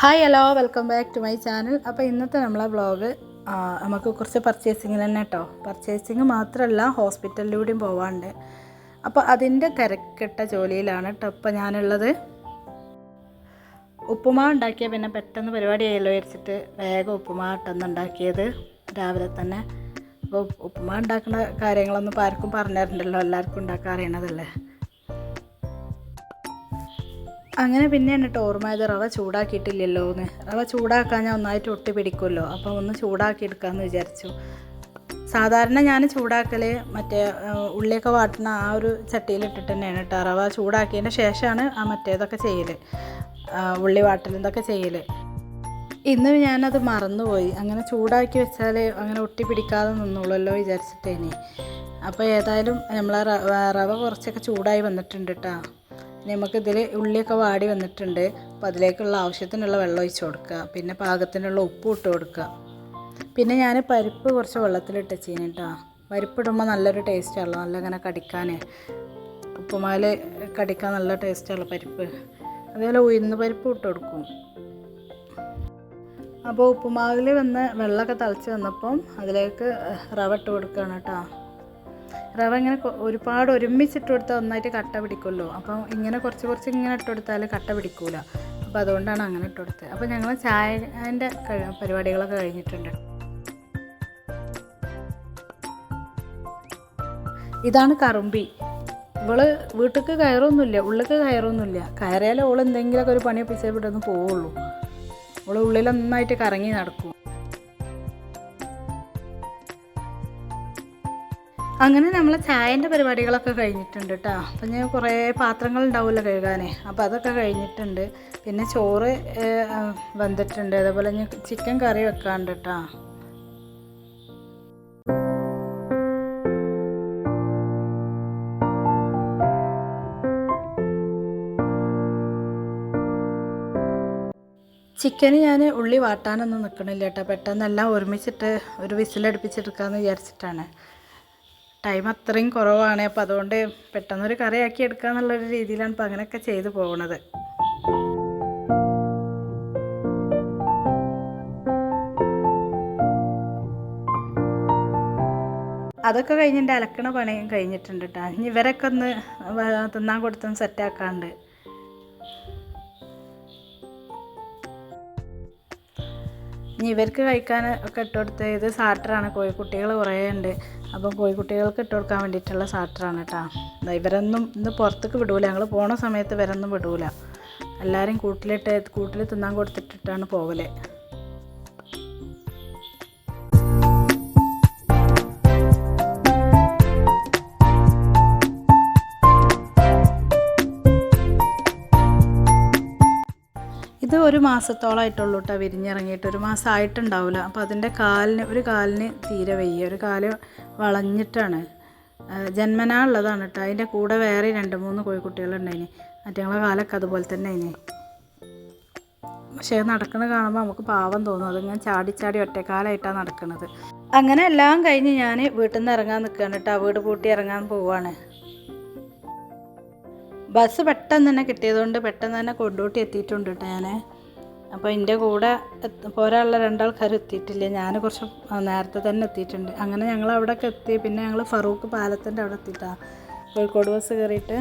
Hi hello welcome back to my channel. അപ്പോൾ ഇന്നത്തെ നമ്മളെ വ്ളോഗ് നമുക്ക് കുറച്ച് പർച്ചേസിങ് തന്നെ കേട്ടോ. പർച്ചേസിങ് മാത്രമല്ല, ഹോസ്പിറ്റലിലൂടെയും പോകാണ്ട്. അപ്പോൾ അതിൻ്റെ തിരക്കിട്ട ജോലിയിലാണ് കേട്ടോ ഇപ്പോൾ ഞാനുള്ളത്. ഉപ്പുമാവ് ഉണ്ടാക്കിയ പിന്നെ പെട്ടെന്ന് പരിപാടിയായല്ലോ വിചാരിച്ചിട്ട് വേഗം ഉപ്പുമാവ് ഇട്ടൊന്ന് ഉണ്ടാക്കിയത് രാവിലെ തന്നെ. അപ്പോൾ ഉപ്പുമാവ് ഉണ്ടാക്കുന്ന കാര്യങ്ങളൊന്നും ഇപ്പോൾ ആർക്കും പറഞ്ഞു തരണ്ടല്ലോ, എല്ലാവർക്കും ഉണ്ടാക്കാൻ അറിയണതല്ലേ. അങ്ങനെ പിന്നെയാണ് കേട്ടോ ഓർമ്മയത് റവ ചൂടാക്കിയിട്ടില്ലല്ലോ എന്ന്. റവ ചൂടാക്കാൻ ഞാൻ ഒന്നായിട്ട് ഒട്ടി പിടിക്കുമല്ലോ, അപ്പോൾ ഒന്ന് ചൂടാക്കി എടുക്കാമെന്ന് വിചാരിച്ചു. സാധാരണ ഞാൻ ചൂടാക്കൽ മറ്റേ ഉള്ളിയൊക്കെ വാട്ടുന്ന ആ ഒരു ചട്ടിയിലിട്ടിട്ട് തന്നെയാണ് കേട്ടോ. റവ ചൂടാക്കിയതിൻ്റെ ശേഷമാണ് മറ്റേതൊക്കെ ചെയ്യൽ, ഉള്ളി വാട്ടൽ ഇതൊക്കെ ചെയ്യൽ. ഇന്ന് ഞാനത് മറന്നുപോയി. അങ്ങനെ ചൂടാക്കി വെച്ചാൽ അങ്ങനെ ഒട്ടി പിടിക്കാതെ നിന്നോളല്ലോ വിചാരിച്ചിട്ടേനി. അപ്പോൾ ഏതായാലും നമ്മളെ റവ കുറച്ചൊക്കെ ചൂടായി വന്നിട്ടുണ്ട് കേട്ടോ. നമുക്കിതിൽ ഉള്ളിയൊക്കെ വാടി വന്നിട്ടുണ്ട്. അപ്പോൾ അതിലേക്കുള്ള ആവശ്യത്തിനുള്ള വെള്ളം ഒഴിച്ച് കൊടുക്കുക, പിന്നെ പാകത്തിനുള്ള ഉപ്പ് ഇട്ട് കൊടുക്കുക. പിന്നെ ഞാൻ പരിപ്പ് കുറച്ച് വെള്ളത്തിലിട്ട് വെച്ചിന് കേട്ടോ. പരിപ്പിടുമ്പോൾ നല്ലൊരു ടേസ്റ്റാണല്ലോ, നല്ല ഇങ്ങനെ കടിക്കാൻ, ഉപ്പുമാവിൽ കടിക്കാൻ നല്ല ടേസ്റ്റാണല്ലോ പരിപ്പ്. അതേപോലെ ഉഴുന്ന് പരിപ്പ് ഇട്ട് കൊടുക്കും. അപ്പോൾ ഉപ്പുമാവിൽ വന്ന് വെള്ളമൊക്കെ തിളച്ച് വന്നപ്പം അതിലേക്ക് റവ ഇട്ട് കൊടുക്കുകയാണ് കേട്ടോ. റവ ഇങ്ങനെ ഒരുപാട് ഒരുമിച്ചിട്ട് കൊടുത്താൽ ഒന്നായിട്ട് കട്ട പിടിക്കുമല്ലോ. അപ്പം ഇങ്ങനെ കുറച്ച് ഇങ്ങനെ ഇട്ട് കൊടുത്താൽ കട്ട പിടിക്കൂല. അപ്പോൾ അതുകൊണ്ടാണ് അങ്ങനെ ഇട്ട് കൊടുത്തത്. അപ്പോൾ ഞങ്ങൾ ചായൻ്റെ പരിപാടികളൊക്കെ കഴിഞ്ഞിട്ടുണ്ട്. ഇതാണ് കറുമ്പി. ഇവള് വീട്ടിലേക്ക് കയറൊന്നുമില്ല, ഉള്ളിലേക്ക് കയറൊന്നുമില്ല. കയറിയാലേ ഓൾ എന്തെങ്കിലുമൊക്കെ ഒരു പണി ഒപ്പിച്ചേ വിട്ടൊന്ന് പോവുള്ളൂ. ഓൾ ഉള്ളിൽ നന്നായിട്ട് കറങ്ങി നടക്കും. അങ്ങനെ നമ്മൾ ചായൻ്റെ പരിപാടികളൊക്കെ കഴിഞ്ഞിട്ടുണ്ട് കേട്ടോ. അപ്പം ഞാൻ കുറേ പാത്രങ്ങൾ ഉണ്ടാവുമല്ലോ കഴുകാനേ, അപ്പോൾ അതൊക്കെ കഴിഞ്ഞിട്ടുണ്ട്. പിന്നെ ചോറ് വെന്തിട്ടുണ്ട്. അതേപോലെ ഞാൻ ചിക്കൻ കറി വെക്കാറുണ്ട് കേട്ടോ. ചിക്കന് ഞാൻ ഉള്ളി വാട്ടാനൊന്നും നിൽക്കണില്ല കേട്ടോ. പെട്ടെന്നെല്ലാം ഒരുമിച്ചിട്ട് ഒരു വിസിലടുപ്പിച്ചെടുക്കാമെന്ന് വിചാരിച്ചിട്ടാണ്. ടൈം അത്രയും കുറവാണ്. അപ്പോൾ അതുകൊണ്ട് പെട്ടെന്നൊരു കറിയാക്കി എടുക്കുക എന്നുള്ളൊരു രീതിയിലാണ് ഇപ്പോൾ അങ്ങനെയൊക്കെ ചെയ്തു പോകുന്നത്. അതൊക്കെ കഴിഞ്ഞ് എൻ്റെ അലക്കണ പണിയും കഴിഞ്ഞിട്ടുണ്ട് കേട്ടോ. ഇനി ഇവരൊക്കെ ഒന്ന് തിന്നാൻ കൊടുത്തൊന്ന് സെറ്റാക്കാണ്ട്. ഇനി ഇവർക്ക് കഴിക്കാൻ ഒക്കെ ഇട്ട് കൊടുത്ത് ഇത് സാട്ടറാണ്. കോഴിക്കുട്ടികൾ കുറേ ഉണ്ട്. അപ്പം കോഴിക്കുട്ടികൾക്ക് ഇട്ട് കൊടുക്കാൻ വേണ്ടിയിട്ടുള്ള സാട്ടറാണ് കേട്ടോ. ഇവരൊന്നും ഇന്ന് പുറത്തേക്ക് വിടൂല. ഞങ്ങൾ പോണ സമയത്ത് ഇവരൊന്നും വിടൂല. എല്ലാവരും കൂട്ടിൽ തിന്നാൻ കൊടുത്തിട്ടിട്ടാണ് പോകല്. ഇത് ഒരു മാസത്തോളമായിട്ടുള്ളൂ കേട്ടോ വിരിഞ്ഞിറങ്ങിയിട്ട്. ഒരു മാസം ആയിട്ടുണ്ടാവില്ല. അപ്പോൾ അതിൻ്റെ ഒരു കാലിന് തീരെ വയ്യ, ഒരു കാല് വളഞ്ഞിട്ടാണ്. ജന്മനാ ഉള്ളതാണ് കേട്ടോ. അതിൻ്റെ കൂടെ വേറെ 2-3 കോഴിക്കുട്ടികളുണ്ടായിന്. മറ്റേ കാലൊക്കെ അതുപോലെ തന്നെ അതിന്. പക്ഷേ നടക്കുന്നത് കാണുമ്പോൾ നമുക്ക് പാവം തോന്നും. അതിങ്ങനെ ചാടി ഒറ്റക്കാലായിട്ടാണ് നടക്കുന്നത്. അങ്ങനെ എല്ലാം കഴിഞ്ഞ് ഞാൻ വീട്ടിൽ നിന്ന് ഇറങ്ങാൻ നിൽക്കുകയാണ് കേട്ടോ. വീട് പൂട്ടി ഇറങ്ങാൻ പോവുകയാണ്. ബസ് പെട്ടെന്ന് തന്നെ കിട്ടിയതുകൊണ്ട് പെട്ടെന്ന് തന്നെ കൊണ്ടോട്ടി എത്തിയിട്ടുണ്ട് കേട്ടോ ഞാൻ. അപ്പോൾ എൻ്റെ കൂടെ പോരാനുള്ള 2 ആൾക്കാർ എത്തിയിട്ടില്ല. ഞാൻ കുറച്ച് നേരത്തെ തന്നെ എത്തിയിട്ടുണ്ട്. അങ്ങനെ ഞങ്ങൾ അവിടെയൊക്കെ എത്തി. പിന്നെ ഞങ്ങൾ ഫറൂഖ് പാലത്തിൻ്റെ അവിടെ എത്തിയിട്ടാണ്. കോഴിക്കോട് ബസ് കയറിയിട്ട്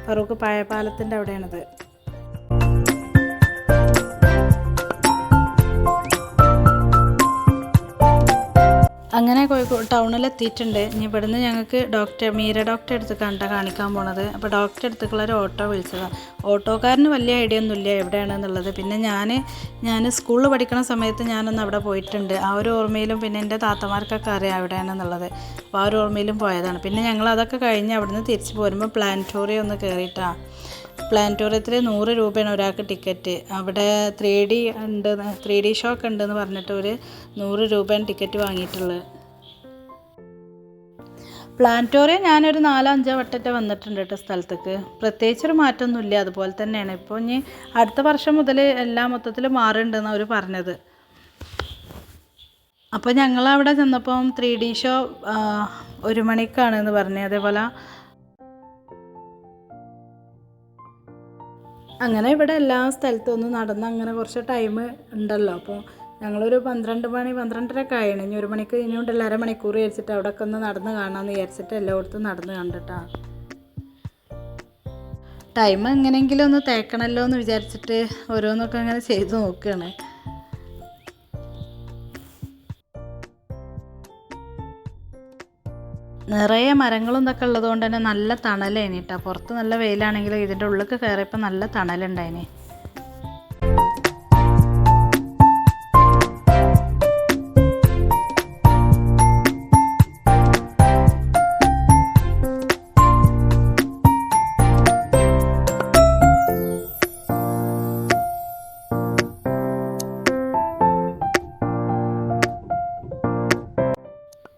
ഫറൂഖ് പഴയ പാലത്തിൻ്റെ അവിടെയാണത്. അങ്ങനെ കോഴിക്കോട് ടൗണിലെത്തിയിട്ടുണ്ട്. ഇനി ഇവിടുന്ന് ഞങ്ങൾക്ക് മീര ഡോക്ടറെ അടുത്ത് കാണിക്കാൻ പോണത്. അപ്പോൾ ഡോക്ടറെ അടുത്തേക്കുള്ള ഒരു ഓട്ടോ വിളിച്ചതാണ്. ഓട്ടോക്കാരന് വലിയ ഐഡിയ ഒന്നുമില്ല എവിടെയാണെന്നുള്ളത്. പിന്നെ ഞാൻ സ്കൂളിൽ പഠിക്കുന്ന സമയത്ത് ഞാനൊന്ന് അവിടെ പോയിട്ടുണ്ട്. ആ ഒരു ഓർമ്മയിലും പിന്നെ എൻ്റെ താത്തമാർക്കൊക്കെ അറിയാം എവിടെയാണെന്നുള്ളത്. അപ്പോൾ ആ ഒരു ഓർമ്മയിലും പോയതാണ്. പിന്നെ ഞങ്ങൾ അതൊക്കെ കഴിഞ്ഞ് അവിടുന്ന് തിരിച്ച് പോരുമ്പോൾ പ്ലാനറ്റോറിയം ഒന്ന് കയറിയിട്ടാണ്. പ്ലാനറ്റോറിയത്തിൽ 100 രൂപയാണ് ഒരാൾക്ക് ടിക്കറ്റ്. അവിടെ 3D ഷോ ഒക്കെ ഉണ്ടെന്ന് പറഞ്ഞിട്ട് ഒരു 100 രൂപയാണ് ടിക്കറ്റ് വാങ്ങിയിട്ടുള്ളത്. പ്ലാനറ്റോറിയം ഞാനൊരു 4-5 വട്ടത്തെ വന്നിട്ടുണ്ട് കേട്ടോ സ്ഥലത്തേക്ക്. പ്രത്യേകിച്ചൊരു മാറ്റമൊന്നുമില്ല, അതുപോലെ തന്നെയാണ്. ഇപ്പോൾ ഇനി അടുത്ത വർഷം മുതൽ എല്ലാം മൊത്തത്തിൽ മാറുന്നുണ്ടെന്നാണ് അവർ പറഞ്ഞത്. അപ്പോൾ ഞങ്ങളവിടെ ചെന്നപ്പം 3D ഷോ 1 മണിക്കാണെന്ന് പറഞ്ഞു. അതേപോലെ അങ്ങനെ ഇവിടെ എല്ലാ സ്ഥലത്തും ഒന്ന് നടന്ന് അങ്ങനെ കുറച്ച് ടൈം ഉണ്ടല്ലോ. അപ്പോൾ ഞങ്ങളൊരു 12 മണി 12:30 ആയിണ്. ഇനി 1 മണിക്ക് ഇനിയുണ്ടല്ലോ, അരമണിക്കൂർ വിചാരിച്ചിട്ട് അവിടെയൊക്കെ ഒന്ന് നടന്ന് കാണാമെന്ന് വിചാരിച്ചിട്ട് എല്ലായിടത്തും നടന്ന് കണ്ടിട്ടാ. ടൈം എങ്ങനെയെങ്കിലും ഒന്ന് തേക്കണമല്ലോ എന്ന് വിചാരിച്ചിട്ട് ഓരോന്നൊക്കെ അങ്ങനെ ചെയ്ത് നോക്കുകയാണ്. നിറയെ മരങ്ങളും ഇതൊക്കെ ഉള്ളതുകൊണ്ട് തന്നെ നല്ല തണലേനി കേട്ടോ. പുറത്ത് നല്ല വെയിലാണെങ്കിലും ഇതിൻ്റെ ഉള്ളിലേക്ക് കയറിയപ്പോൾ നല്ല തണലുണ്ടായിനി.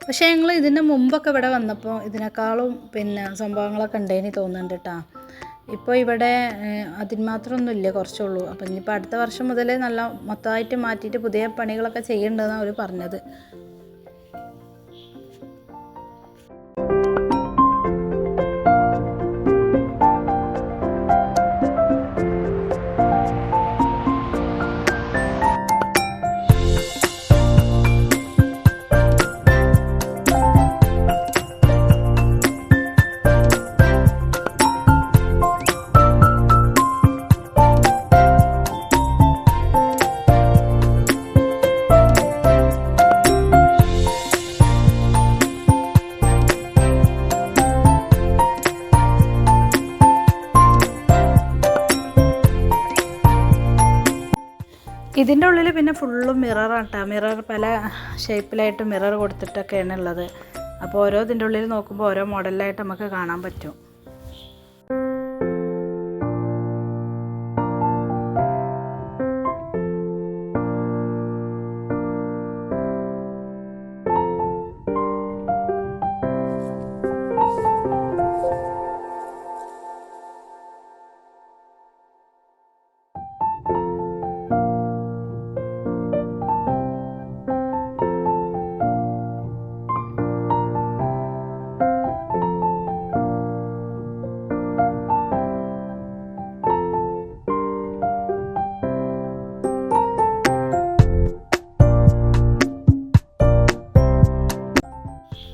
പക്ഷേ ഞങ്ങൾ ഇതിൻ്റെ മുമ്പൊക്കെ ഇവിടെ വന്നപ്പോൾ ഇതിനേക്കാളും സംഭവങ്ങളൊക്കെ ഉണ്ടേനി തോന്നുന്നുണ്ട് കേട്ടോ. ഇപ്പോൾ ഇവിടെ അതിന് മാത്രമൊന്നുമില്ല, കുറച്ചുള്ളൂ. അപ്പം ഇനിയിപ്പോൾ അടുത്ത വർഷം മുതൽ നല്ല മൊത്തമായിട്ട് മാറ്റിയിട്ട് പുതിയ പണികളൊക്കെ ചെയ്യേണ്ടതെന്നാണ് അവർ പറഞ്ഞത്. ഇതിൻ്റെ ഉള്ളിൽ പിന്നെ ഫുള്ളും മിററാണ് കേട്ടോ. മിറർ പല ഷേപ്പിലായിട്ട് മിറർ കൊടുത്തിട്ടൊക്കെയാണ് ഉള്ളത്. അപ്പോൾ ഓരോ ഇതിൻ്റെ ഉള്ളിൽ നോക്കുമ്പോൾ ഓരോ മോഡലായിട്ട് നമുക്ക് കാണാൻ പറ്റും.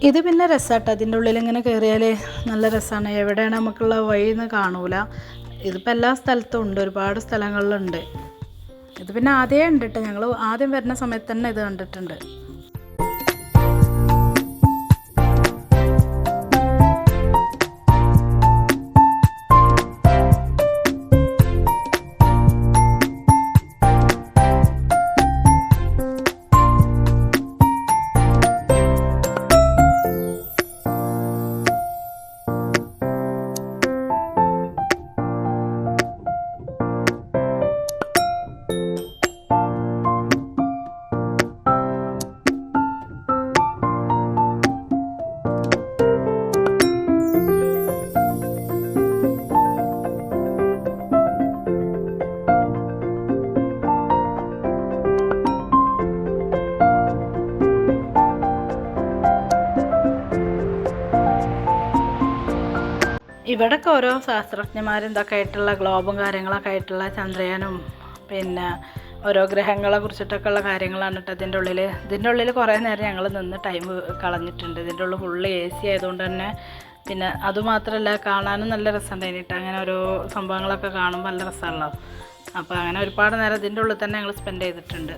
ഇത് പിന്നെ രസമാട്ടോ. അതിൻ്റെ ഉള്ളിൽ ഇങ്ങനെ കയറിയാൽ നല്ല രസമാണ്. എവിടെയാണ് നമുക്കുള്ള വഴിയെന്ന് കാണൂല. ഇതിപ്പോൾ എല്ലാ സ്ഥലത്തും ഉണ്ട്, ഒരുപാട് സ്ഥലങ്ങളിലുണ്ട്. ഇത് പിന്നെ ആദ്യമേ ഉണ്ട് കേട്ടോ. ഞങ്ങൾ ആദ്യം വരുന്ന സമയത്ത് തന്നെ ഇത് കണ്ടിട്ടുണ്ട്. ഇവിടെയൊക്കെ ഓരോ ശാസ്ത്രജ്ഞന്മാരും ഇതൊക്കെ ആയിട്ടുള്ള ഗ്ലോബും കാര്യങ്ങളൊക്കെ ആയിട്ടുള്ള ചന്ദ്രയാനും പിന്നെ ഓരോ ഗ്രഹങ്ങളെ കുറിച്ചിട്ടൊക്കെ ഉള്ള കാര്യങ്ങളാണ് കേട്ടോ ഇതിൻ്റെ ഉള്ളിൽ കുറേ നേരം ഞങ്ങൾ നിന്ന് ടൈം കളഞ്ഞിട്ടുണ്ട്. ഇതിൻ്റെ ഉള്ളിൽ ഫുള്ള് AC ആയതുകൊണ്ട് തന്നെ പിന്നെ അതുമാത്രമല്ല കാണാനും നല്ല രസമുണ്ടായിന് കേട്ടോ. അങ്ങനെ ഓരോ സംഭവങ്ങളൊക്കെ കാണുമ്പോൾ നല്ല രസമാണല്ലോ. അപ്പോൾ അങ്ങനെ ഒരുപാട് നേരം ഇതിൻ്റെ ഉള്ളിൽ തന്നെ ഞങ്ങൾ സ്പെൻഡ് ചെയ്തിട്ടുണ്ട്.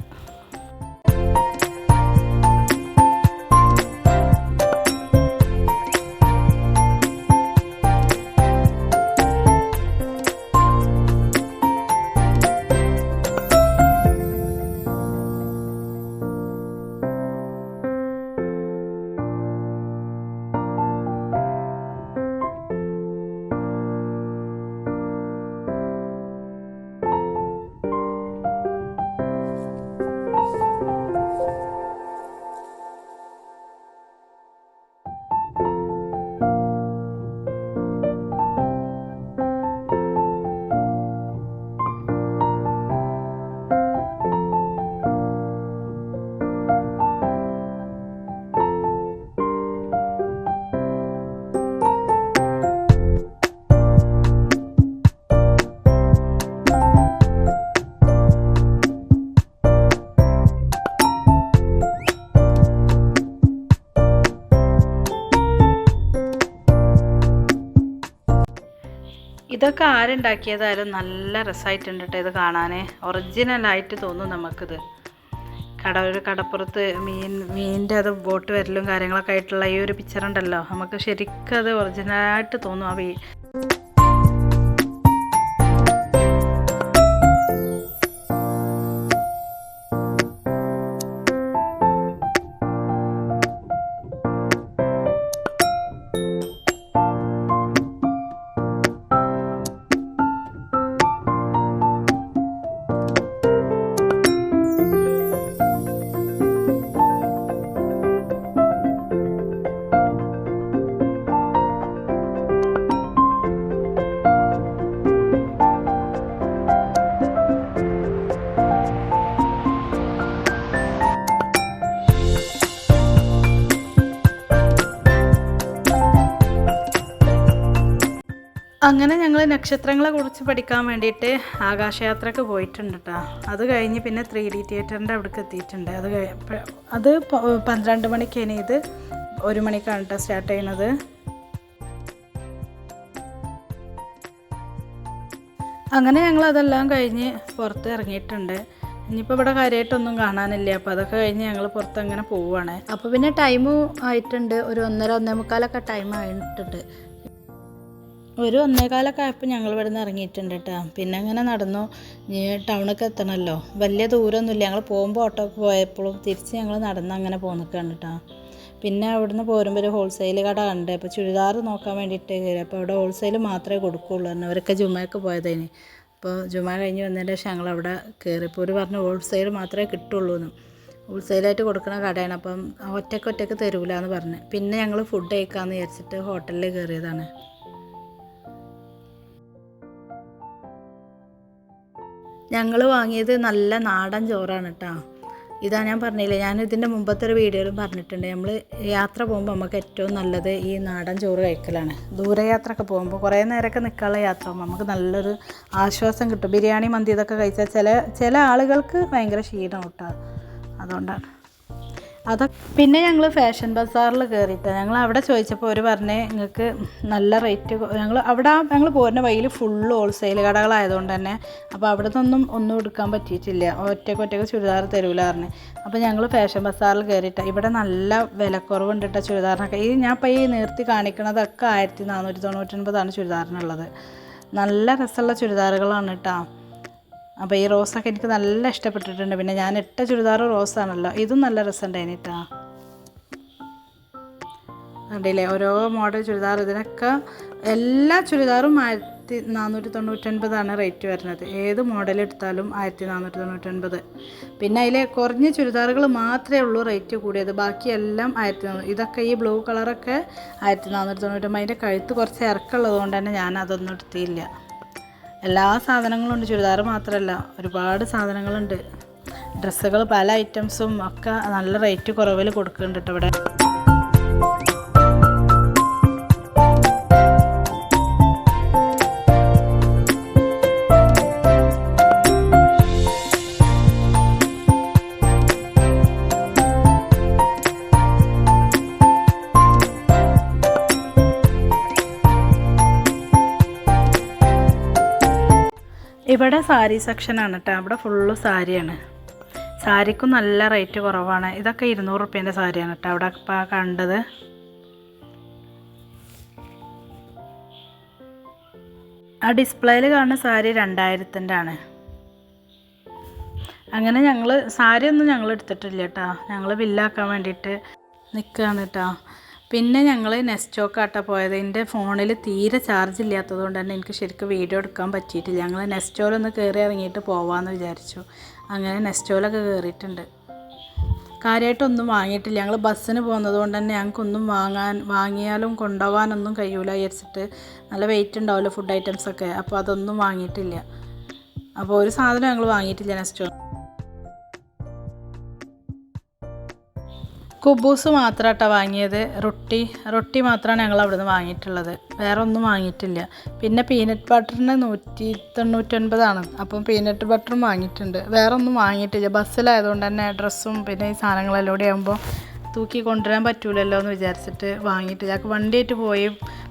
ഇതൊക്കെ ആരുണ്ടാക്കിയതായാലും നല്ല രസമായിട്ടുണ്ട് കേട്ടോ ഇത് കാണാൻ. ഒറിജിനലായിട്ട് തോന്നും നമുക്കിത്. ഒരു കടപ്പുറത്ത് മീനിൻ്റെ അത് ബോട്ട് വരലും കാര്യങ്ങളൊക്കെ ആയിട്ടുള്ള ഈ ഒരു പിക്ചർ ഉണ്ടല്ലോ, നമുക്ക് ശരിക്കും അത് ഒറിജിനലായിട്ട് തോന്നും ആ അങ്ങനെ ഞങ്ങൾ നക്ഷത്രങ്ങളെ കുറിച്ച് പഠിക്കാൻ വേണ്ടിയിട്ട് ആകാശയാത്രയ്ക്ക് പോയിട്ടുണ്ട് കേട്ടോ. അത് കഴിഞ്ഞ് പിന്നെ 3D തിയേറ്ററിൻ്റെ അവിടേക്ക് എത്തിയിട്ടുണ്ട്. അത് 12 മണിക്കാണ്, ഇത് 1 മണിക്കാണ് കേട്ടോ സ്റ്റാർട്ട് ചെയ്യുന്നത്. അങ്ങനെ ഞങ്ങൾ അതെല്ലാം കഴിഞ്ഞ് പുറത്ത് ഇറങ്ങിയിട്ടുണ്ട്. ഇനിയിപ്പോൾ ഇവിടെ കാര്യമായിട്ടൊന്നും കാണാനില്ല. അപ്പോൾ അതൊക്കെ കഴിഞ്ഞ് ഞങ്ങൾ പുറത്ത് അങ്ങനെ പോവുകയാണ്. അപ്പോൾ പിന്നെ ടൈമും ആയിട്ടുണ്ട്, ഒരു 1:30-1:45 ടൈം ആയിട്ടുണ്ട്. ഒരു 1:15 ആയപ്പോൾ ഞങ്ങൾ ഇവിടെ നിന്ന് ഇറങ്ങിയിട്ടുണ്ട് കേട്ടോ. പിന്നെ അങ്ങനെ നടന്നു. ടൗണൊക്കെ എത്തണമല്ലോ, വലിയ ദൂരമൊന്നുമില്ല. ഞങ്ങൾ പോകുമ്പോൾ ഓട്ടോക്ക് പോയപ്പോഴും തിരിച്ച് ഞങ്ങൾ നടന്ന് അങ്ങനെ പോന്നിക്കാണ് കേട്ടോ. പിന്നെ അവിടുന്ന് പോരുമ്പോൾ ഒരു ഹോൾസെയിൽ കട കണ്ട്. അപ്പോൾ ചുരിദാർ നോക്കാൻ വേണ്ടിയിട്ട് കയറി. അപ്പോൾ അവിടെ ഹോൾസെയിൽ മാത്രമേ കൊടുക്കുകയുള്ളൂ പറഞ്ഞു. അവരൊക്കെ ജുമയ്ക്ക് പോയതിന്. അപ്പോൾ ജുമ കഴിഞ്ഞ് വന്നതിൻ്റെ ശേഷം ഞങ്ങളവിടെ കയറിയപ്പോൾ ഒരു പറഞ്ഞു ഹോൾസെയിൽ മാത്രമേ കിട്ടുള്ളൂ എന്ന്. ഹോൾസെയിലായിട്ട് കൊടുക്കുന്ന കടയാണ്, അപ്പം ഒറ്റയ്ക്ക് തരൂല എന്ന് പറഞ്ഞ്. പിന്നെ ഞങ്ങൾ ഫുഡ് കഴിക്കാമെന്ന് വിചാരിച്ചിട്ട് ഹോട്ടലിൽ കയറിയതാണ്. ഞങ്ങൾ വാങ്ങിയത് നല്ല നാടൻ ചോറാണ് കേട്ടോ. ഇതാ ഞാൻ പറഞ്ഞില്ലേ, ഞാൻ ഇതിൻ്റെ മുമ്പത്തെ ഒരു വീഡിയോയിലും പറഞ്ഞിട്ടുണ്ട്, നമ്മൾ യാത്ര പോകുമ്പോൾ നമുക്ക് ഏറ്റവും നല്ലത് ഈ നാടൻ ചോറ് കഴിക്കലാണ്. ദൂരയാത്രയൊക്കെ പോകുമ്പോൾ കുറേ നേരമൊക്കെ നിൽക്കാനുള്ള യാത്ര പോകുമ്പോൾ നമുക്ക് നല്ലൊരു ആശ്വാസം കിട്ടും. ബിരിയാണി, മന്തി ഇതൊക്കെ കഴിച്ചാൽ ചില ആളുകൾക്ക് ഭയങ്കര ക്ഷീണം കേട്ടോ. അതുകൊണ്ടാണ് പിന്നെ ഞങ്ങൾ ഫാഷൻ ബസാറിൽ കയറിയിട്ടാണ്. ഞങ്ങൾ അവിടെ ചോദിച്ചപ്പോൾ അവർ പറഞ്ഞേ നിങ്ങൾക്ക് നല്ല റേറ്റ്. ഞങ്ങൾ പോരുന്ന വഴിയിൽ ഫുള്ള് ഹോൾസെയിൽ കടകളായതുകൊണ്ട് തന്നെ അപ്പോൾ അവിടെ ഒന്നും എടുക്കാൻ പറ്റിയിട്ടില്ല. ഒറ്റയ്ക്ക് ചുരിദാർ തരൂല പറഞ്ഞ്. അപ്പോൾ ഞങ്ങൾ ഫാഷൻ ബസാറിൽ കയറിയിട്ടാണ്. ഇവിടെ നല്ല വിലക്കുറവുണ്ട് കേട്ടോ ചുരിദാറിനൊക്കെ. ഞാൻ ഇപ്പോൾ ഈ നിർത്തി കാണിക്കണതൊക്കെ 1499 ചുരിദാറിനുള്ളത്. നല്ല രസമുള്ള ചുരിദാറുകളാണ് കേട്ടോ. അപ്പോൾ ഈ റോസൊക്കെ എനിക്ക് നല്ല ഇഷ്ടപ്പെട്ടിട്ടുണ്ട്. പിന്നെ ഞാൻ ഇട്ട ചുരിദാർ റോസാണല്ലോ, ഇതും നല്ല രസമുണ്ടായിന് കേട്ടോ. കണ്ടില്ലേ ഓരോ മോഡൽ ചുരിദാർ. ഇതിനൊക്കെ എല്ലാ ചുരിദാറും 1499 റേറ്റ് വരുന്നത്. ഏത് മോഡൽ എടുത്താലും 1499. പിന്നെ അതിൽ കുറഞ്ഞ ചുരിദാറുകൾ മാത്രമേ ഉള്ളൂ റേറ്റ് കൂടിയത്, ബാക്കിയെല്ലാം 1400. ഇതൊക്കെ ഈ ബ്ലൂ കളറൊക്കെ 1499. അതിൻ്റെ കഴുത്ത് കുറച്ച് ഇറക്കമുള്ളത് കൊണ്ട് തന്നെ ഞാൻ അതൊന്നും എടുത്തില്ല. എല്ലാ സാധനങ്ങളും ഉണ്ട്, ചുരിദാർ മാത്രമല്ല ഒരുപാട് സാധനങ്ങളുണ്ട്. ഡ്രസ്സുകൾ പല ഐറ്റംസും ഒക്കെ നല്ല റേറ്റ് കുറവിൽ കൊടുക്കുന്നുണ്ട് കേട്ടോ ഇവിടെ. ഇവിടെ സാരി സെക്ഷനാണ് കേട്ടോ. അവിടെ ഫുള്ള് സാരിയാണ്. സാരിക്കും നല്ല റേറ്റ് കുറവാണ്. ഇതൊക്കെ 200 റുപ്യേൻ്റെ സാരിയാണ് കേട്ടോ അവിടെ ഇപ്പോൾ കണ്ടത്. ആ ഡിസ്പ്ലേയിൽ കാണുന്ന സാരി 2000-ൻ്റെ ആണ്. അങ്ങനെ സാരിയൊന്നും ഞങ്ങൾ എടുത്തിട്ടില്ല കേട്ടോ. ഞങ്ങൾ ബില്ലാക്കാൻ വേണ്ടിയിട്ട് നിൽക്കുകയാണ് കേട്ടോ. പിന്നെ ഞങ്ങൾ നെസ്റ്റോക്കാട്ടോ പോയത്. എൻ്റെ ഫോണിൽ തീരെ ചാർജ് ഇല്ലാത്തത് കൊണ്ട് തന്നെ എനിക്ക് ശരിക്കും വീഡിയോ എടുക്കാൻ പറ്റിയിട്ടില്ല. ഞങ്ങൾ നെസ്റ്റോലൊന്ന് കയറി ഇറങ്ങിയിട്ട് പോവാമെന്ന് വിചാരിച്ചു. അങ്ങനെ നെസ്റ്റോലൊക്കെ കയറിയിട്ടുണ്ട്. കാര്യമായിട്ടൊന്നും വാങ്ങിയിട്ടില്ല. ഞങ്ങൾ ബസ്സിന് പോകുന്നത് കൊണ്ട് തന്നെ ഞങ്ങൾക്കൊന്നും വാങ്ങിയാലും കൊണ്ടുപോകാനൊന്നും കഴിയൂല വിചാരിച്ചിട്ട്. നല്ല വെയിറ്റ് ഉണ്ടാവുമല്ലോ ഫുഡ് ഐറ്റംസൊക്കെ, അപ്പോൾ അതൊന്നും വാങ്ങിയിട്ടില്ല. അപ്പോൾ ഒരു സാധനം ഞങ്ങൾ വാങ്ങിയിട്ടില്ല നെസ്റ്റോ. കുബൂസ് മാത്രമായിട്ടാണ് വാങ്ങിയത്. റൊട്ടി മാത്രമാണ് ഞങ്ങൾ അവിടെ നിന്ന് വാങ്ങിയിട്ടുള്ളത്, വേറെ ഒന്നും വാങ്ങിയിട്ടില്ല. പിന്നെ പീനട്ട് ബട്ടറിന് 199. അപ്പം പീനട്ട് ബട്ടറും വാങ്ങിയിട്ടുണ്ട്. വേറെ ഒന്നും വാങ്ങിയിട്ടില്ല. ബസ്സിലായതുകൊണ്ട് തന്നെ ഡ്രസ്സും പിന്നെ ഈ സാധനങ്ങളെല്ലാം കൂടി ആകുമ്പോൾ തൂക്കി കൊണ്ടുവരാൻ പറ്റൂലല്ലോ എന്ന് വിചാരിച്ചിട്ട് വാങ്ങിയിട്ടില്ല. ഞങ്ങൾക്ക് വണ്ടിയായിട്ട്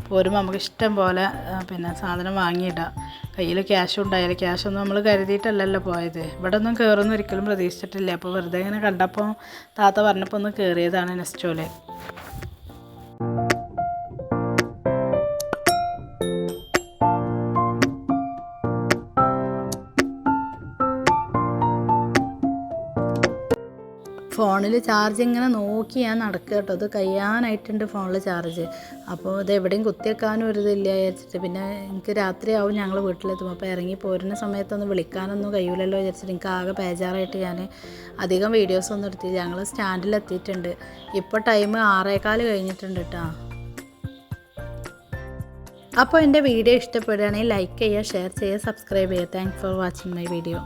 പോരുമ്പോൾ നമുക്ക് ഇഷ്ടം പോലെ പിന്നെ സാധനം വാങ്ങിയിടാം. കയ്യിൽ ക്യാഷ് ഉണ്ടായാലും ക്യാഷൊന്നും നമ്മൾ കരുതിയിട്ടല്ലല്ലോ പോയത്. ഇവിടെ ഒന്നും കയറുമെന്ന് ഒരിക്കലും പ്രതീക്ഷിച്ചിട്ടില്ല. അപ്പോൾ വെറുതെ ഇങ്ങനെ കണ്ടപ്പോൾ താത്ത പറഞ്ഞപ്പോൾ ഒന്ന് കയറിയതാണ് നെസ്റ്റോയിൽ. ഫോണിൽ ചാർജ് ഇങ്ങനെ നോക്കി ഞാൻ നടക്കുക കേട്ടോ. ഇത് കഴിയാനായിട്ടുണ്ട് ഫോണിൽ ചാർജ്. അപ്പോൾ ഇത് എവിടെയും കുത്തിവെക്കാനും ഒരു ഇതില്ല വിചാരിച്ചിട്ട്. പിന്നെ എനിക്ക് രാത്രിയാവും ഞങ്ങൾ വീട്ടിലെത്തും. അപ്പോൾ ഇറങ്ങി പോരുന്ന സമയത്തൊന്നും വിളിക്കാനൊന്നും കഴിയില്ലല്ലോ വിചാരിച്ചിട്ട് എനിക്ക് ആകെ ബേജാറായിട്ട് ഞാൻ അധികം വീഡിയോസൊന്നും എടുത്തില്ല. ഞങ്ങൾ സ്റ്റാൻഡിലെത്തിയിട്ടുണ്ട്. ഇപ്പോൾ ടൈം 6:15 കഴിഞ്ഞിട്ടുണ്ട് കേട്ടോ. അപ്പോൾ എൻ്റെ വീഡിയോ ഇഷ്ടപ്പെടുകയാണെങ്കിൽ ലൈക്ക് ചെയ്യുക, ഷെയർ ചെയ്യുക, സബ്സ്ക്രൈബ് ചെയ്യുക. Thanks for watching my video.